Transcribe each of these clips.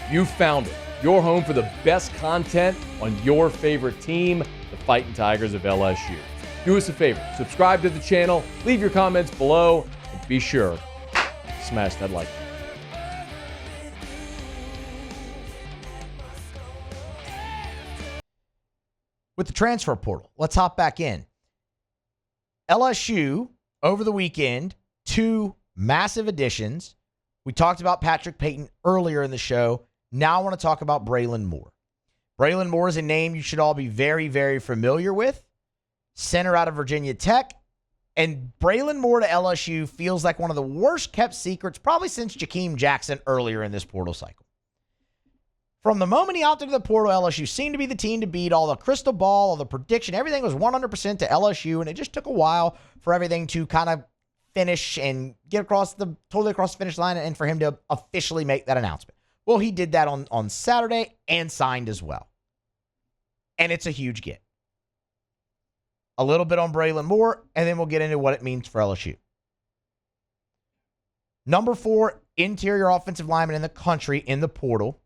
You found it. Your home for the best content on your favorite team, the Fighting Tigers of LSU. Do us a favor, subscribe to the channel, leave your comments below, and be sure to smash that like button. With the transfer portal, let's hop back in. LSU, over the weekend, 2 massive additions. We talked about Patrick Payton earlier in the show. Now I want to talk about Brillan Moore. Brillan Moore is a name you should all be very, very familiar with. Center out of Virginia Tech. And Braelin Moore to LSU feels like one of the worst kept secrets probably since Jakeem Jackson earlier in this portal cycle. From the moment he opted to the portal, LSU seemed to be the team to beat. All the crystal ball, all the prediction, everything was 100% to LSU, and it just took a while for everything to kind of finish and get totally across the finish line and for him to officially make that announcement. Well, he did that on Saturday and signed as well. And it's a huge get. A little bit on Braelin Moore, and then we'll get into what it means for LSU. Number 4 interior offensive lineman in the country in the portal.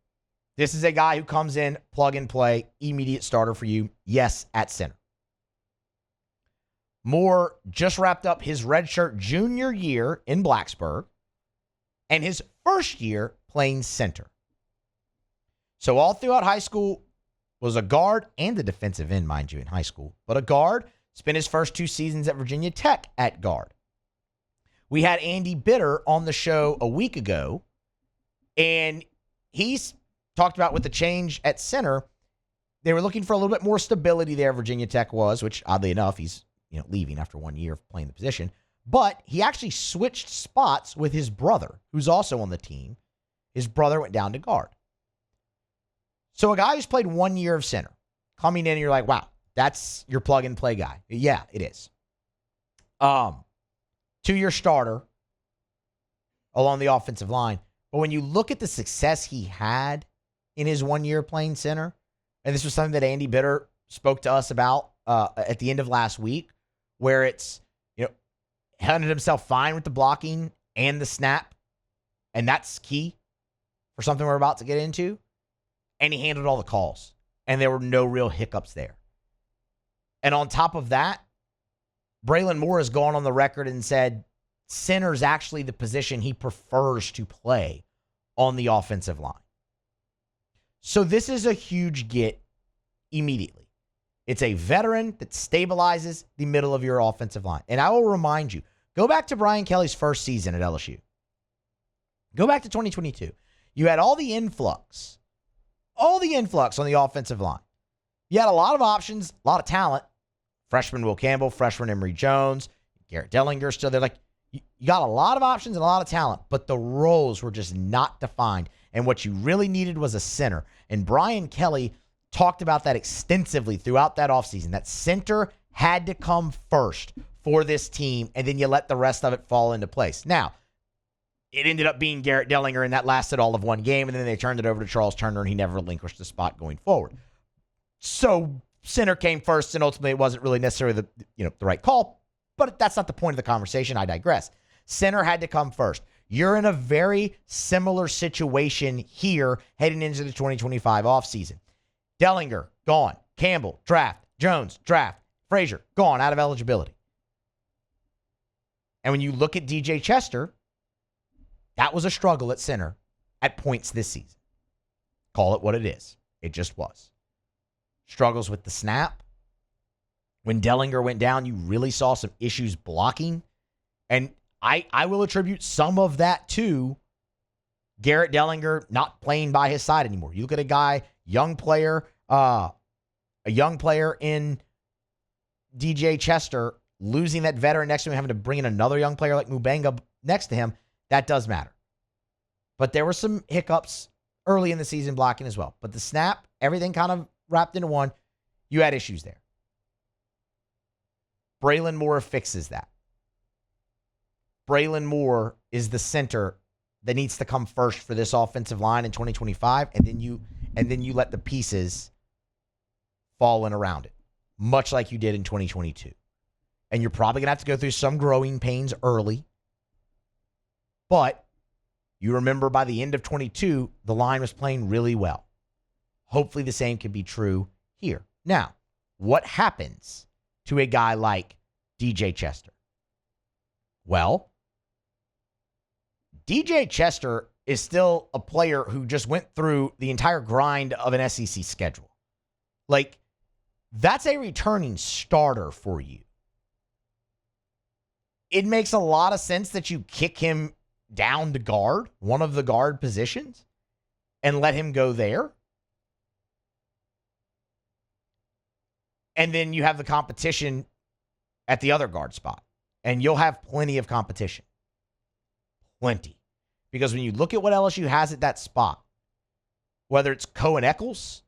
This is a guy who comes in, plug and play, immediate starter for you. Yes, at center. Moore just wrapped up his redshirt junior year in Blacksburg and his first year playing center. So all throughout high school was a guard and a defensive end, mind you, in high school. But a guard, spent his first 2 seasons at Virginia Tech at guard. We had Andy Bitter on the show a week ago, and he's talked about with the change at center, they were looking for a little bit more stability there, Virginia Tech was, which oddly enough, he's leaving after 1 year of playing the position. But he actually switched spots with his brother, who's also on the team. His brother went down to guard. So a guy who's played 1 year of center, coming in and you're like, wow, that's your plug-and-play guy. Yeah, it is. 2-year starter along the offensive line. But when you look at the success he had in his 1 year playing center, and this was something that Andy Bitter spoke to us about at the end of last week, where it's, handled himself fine with the blocking and the snap, and that's key for something we're about to get into. And he handled all the calls, and there were no real hiccups there. And on top of that, Braelin Moore has gone on the record and said center's actually the position he prefers to play on the offensive line. So this is a huge get immediately. It's a veteran that stabilizes the middle of your offensive line. And I will remind you, go back to Brian Kelly's first season at LSU. Go back to 2022. You had all the influx on the offensive line. You had a lot of options, a lot of talent. Freshman Will Campbell, freshman Emory Jones, Garrett Dellinger still there. Like, you got a lot of options and a lot of talent, but the roles were just not defined. And what you really needed was a center. And Brian Kelly talked about that extensively throughout that offseason. That center had to come first for this team, and then you let the rest of it fall into place. Now, it ended up being Garrett Dellinger, and that lasted all of 1 game, and then they turned it over to Charles Turner, and he never relinquished the spot going forward. So center came first, and ultimately it wasn't really necessarily the right call, but that's not the point of the conversation. I digress. Center had to come first. You're in a very similar situation here heading into the 2025 offseason. Dellinger, gone. Campbell, draft. Jones, draft. Frazier, gone, out of eligibility. And when you look at DJ Chester, that was a struggle at center at points this season. Call it what it is. It just was. Struggles with the snap. When Dellinger went down, you really saw some issues blocking. And I will attribute some of that to Garrett Dellinger not playing by his side anymore. You look at a guy, young player in DJ Chester, losing that veteran next to him, having to bring in another young player like Mubanga next to him, that does matter. But there were some hiccups early in the season blocking as well. But the snap, everything kind of wrapped into one. You had issues there. Braelin Moore fixes that. Braelin Moore is the center that needs to come first for this offensive line in 2025, and then you let the pieces fall in around it, much like you did in 2022. And you're probably going to have to go through some growing pains early, but You remember by the end of 22, the line was playing really well. Hopefully the same can be true here. Now, what happens to a guy like DJ Chester? Well, DJ Chester is still a player who just went through the entire grind of an SEC schedule. Like, that's a returning starter for you. It makes a lot of sense that you kick him down to guard, one of the guard positions, and let him go there. And then you have the competition at the other guard spot. And you'll have plenty of competition. Plenty. Because when you look at what LSU has at that spot, whether it's Cohen Eccles,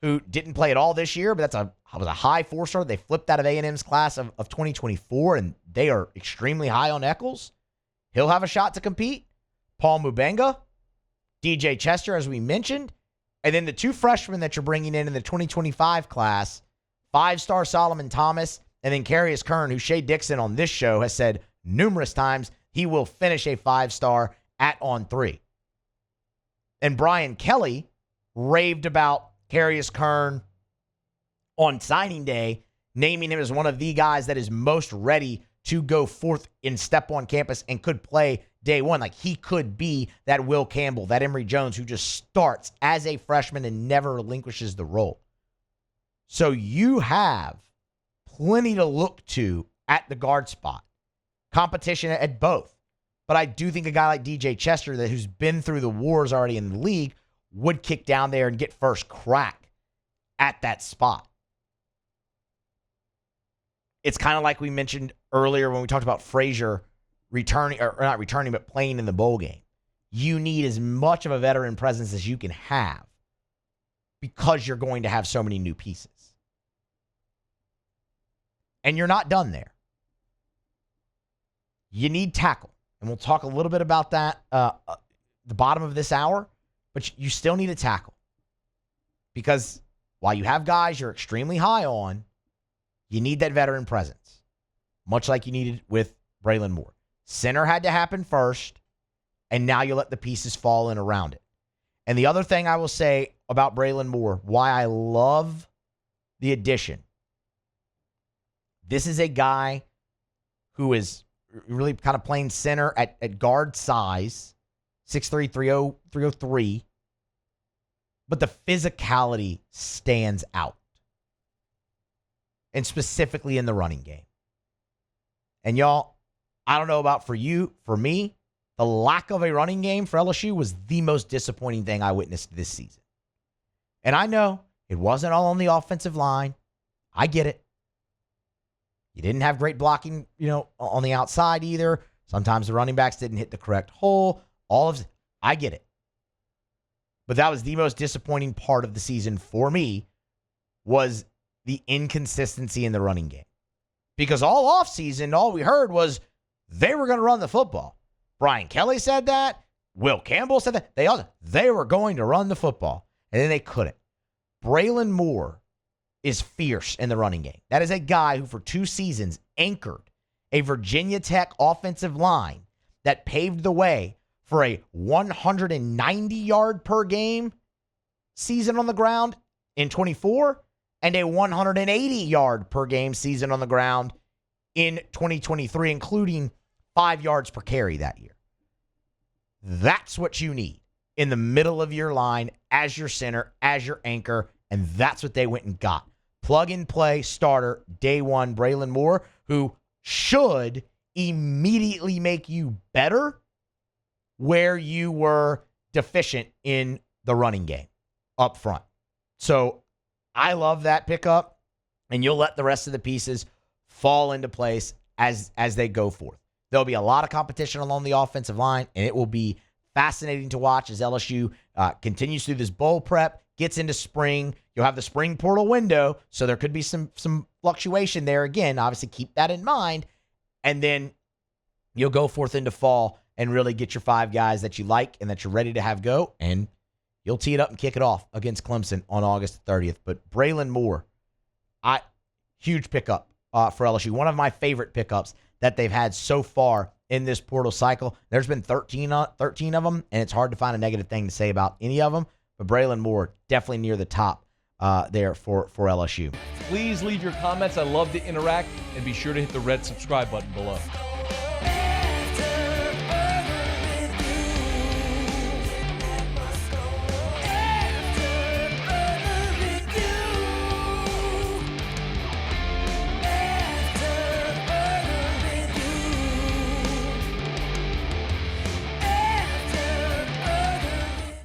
who didn't play at all this year, but was a high 4-star. They flipped out of A&M's class of 2024, and they are extremely high on Eccles. He'll have a shot to compete. Paul Mubenga, DJ Chester, as we mentioned, and then the 2 freshmen that you're bringing in the 2025 class, 5-star Solomon Thomas, and then Carius Kern, who Shea Dixon on this show has said numerous times he will finish a 5-star at on 3. And Brian Kelly raved about Carius Kern on signing day, naming him as one of the guys that is most ready to go forth and step on campus and could play day one. Like, he could be that Will Campbell, that Emory Jones, who just starts as a freshman and never relinquishes the role. So you have plenty to look to at the guard spot. Competition at both. But I do think a guy like DJ Chester, who's been through the wars already in the league, would kick down there and get first crack at that spot. It's kind of like we mentioned earlier when we talked about Frazier returning, or not returning, but playing in the bowl game. You need as much of a veteran presence as you can have because you're going to have so many new pieces. And you're not done there. You need tackle. And we'll talk a little bit about that the bottom of this hour. But you still need a tackle. Because while you have guys you're extremely high on, you need that veteran presence. Much like you needed with Braelin Moore. Center had to happen first, and now you let the pieces fall in around it. And the other thing I will say about Braelin Moore, why I love the addition. This is a guy who is really kind of playing center at guard size, 6'3", 303. But the physicality stands out. And specifically in the running game. And y'all, I don't know about for you, for me, the lack of a running game for LSU was the most disappointing thing I witnessed this season. And I know it wasn't all on the offensive line. I get it. You didn't have great blocking, on the outside either. Sometimes the running backs didn't hit the correct hole. I get it. But that was the most disappointing part of the season for me, was the inconsistency in the running game. Because all offseason, all we heard was they were going to run the football. Brian Kelly said that. Will Campbell said that. They were going to run the football. And then they couldn't. Braelin Moore is fierce in the running game. That is a guy who for 2 seasons anchored a Virginia Tech offensive line that paved the way for a 190-yard per game season on the ground in 24 and a 180-yard per game season on the ground in 2023, including 5 yards per carry that year. That's what you need in the middle of your line as your center, as your anchor, and that's what they went and got. Plug-and-play starter, day one, Braelin Moore, who should immediately make you better where you were deficient in the running game up front. So I love that pickup, and you'll let the rest of the pieces fall into place as they go forth. There'll be a lot of competition along the offensive line, and it will be fascinating to watch as LSU continues through this bowl prep, gets into spring. You'll have the spring portal window, so there could be some fluctuation there. Again, obviously keep that in mind. And then you'll go forth into fall and really get your 5 guys that you like and that you're ready to have go, and you'll tee it up and kick it off against Clemson on August 30th. But Braelin Moore, huge pickup for LSU. One of my favorite pickups that they've had so far in this portal cycle. There's been 13 of them, and it's hard to find a negative thing to say about any of them. But Brillan Moore, definitely near the top there for LSU. Please leave your comments. I love to interact, and be sure to hit the red subscribe button below.